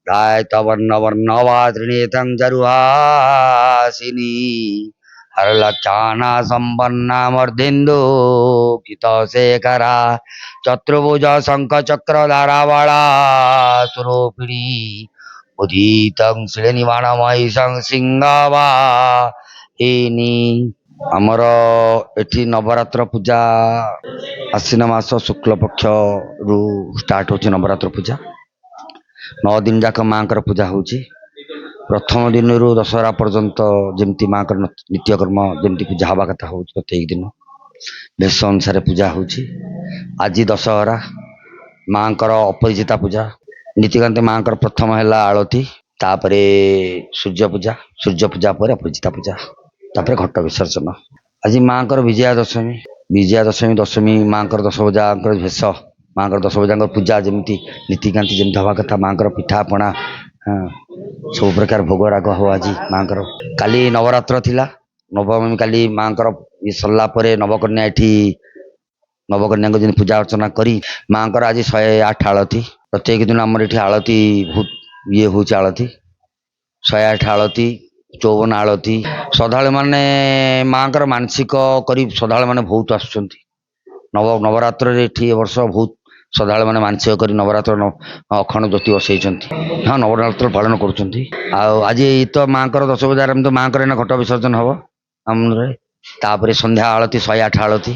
दायित्ववर्णवर्णवात्रिणेतं जरुहासिनी हरलक्षाणा सम्पन्ना मर्देन्दु कितशेखरा चतुर्भुज शङ्खचक्रधरावळा सुरोपिणी उदितं श्रीनिवाणमहिषं सिंहवाहिनी। ଆମର ଏଠି ନବରାତ୍ର ପୂଜା ଆଶ୍ଵିନ ମାସ ଶୁକ୍ଳ ପକ୍ଷରୁ ଷ୍ଟାର୍ଟ ହେଉଛି ନବରାତ୍ର ପୂଜା। 9 ଦିନ ଯାକ ମାଙ୍କର ପୂଜା ହେଉଛି। ପ୍ରଥମ ଦିନରୁ ଦଶହରା ପର୍ଯ୍ୟନ୍ତ ଯେମିତି ମାଙ୍କର ନିତ୍ୟକର୍ମ ଯେମିତି ପୂଜା ହେବା କଥା ହେଉଛି ପ୍ରତ୍ୟେକ ଦିନ ବେଶ ଅନୁସାରେ ପୂଜା ହେଉଛି। ଆଜି ଦଶହରା ମାଙ୍କର ଅପରିଜିତା ପୂଜା ନୀତିକାନ୍ତି ମାଙ୍କର ପ୍ରଥମ ହେଲା ଆଳତି, ତାପରେ ସୂର୍ଯ୍ୟ ପୂଜା ପରେ ଅପରିଜିତା ପୂଜା, ତାପରେ ଘଟ ବିସର୍ଜନ। ଆଜି ମାଙ୍କର ବିଜୟା ଦଶମୀ ଦଶମୀ ମାଙ୍କର ଦଶଭୁଜାଙ୍କର ଭେଷ, ମାଙ୍କର ଦଶଭୁଜାଙ୍କର ପୂଜା ଯେମିତି ନୀତିକାନ୍ତି ଯେମିତି ହେବା କଥା ମାଙ୍କର ପିଠାପଣା ସବୁ ପ୍ରକାର ଭୋଗ ରାଗ ହବ ଆଜି ମାଙ୍କର। କାଲି ନବରାତ୍ର ଥିଲା, ନବମୀ କାଲି ମାଙ୍କର ସରିଲା ପରେ ନବକନ୍ୟା ଏଠି ନବକନ୍ୟାଙ୍କୁ ଯେମିତି ପୂଜା ଅର୍ଚ୍ଚନା କରି ମାଙ୍କର ଆଜି 108 ଆଳତି। ପ୍ରତ୍ୟେକ ଦିନ ଆମର ଏଠି ଆଳତି ବହୁତ ହେଉଛି ଆଳତି 108 ଆଳତି 54 ଆଳତି। ଶ୍ରଦ୍ଧାଳୁ ମାନେ ମାଙ୍କର ମାନସିକ କରି ଶ୍ରଦ୍ଧାଳୁ ମାନେ ବହୁତ ଆସୁଛନ୍ତି। ନବରାତ୍ରରେ ଏଠି ଏ ବର୍ଷ ବହୁତ ଶ୍ରଦ୍ଧାଳୁ ମାନେ ମାନସିକ କରି ନବରାତ୍ର ଅଖଣ୍ଡ ଜ୍ୟୋତି ବସେଇଛନ୍ତି। ହଁ, ନବରାତ୍ର ପାଳନ କରୁଛନ୍ତି। ଆଉ ଆଜି ତ ମାଙ୍କର ଦଶଭୁଜାରେ ଏମିତି ମାଙ୍କର ଏଇନା ଘଟ ବିସର୍ଜନ ହବ ଆମର, ତାପରେ ସନ୍ଧ୍ୟା ଆଳତି 108 ଆଳତି।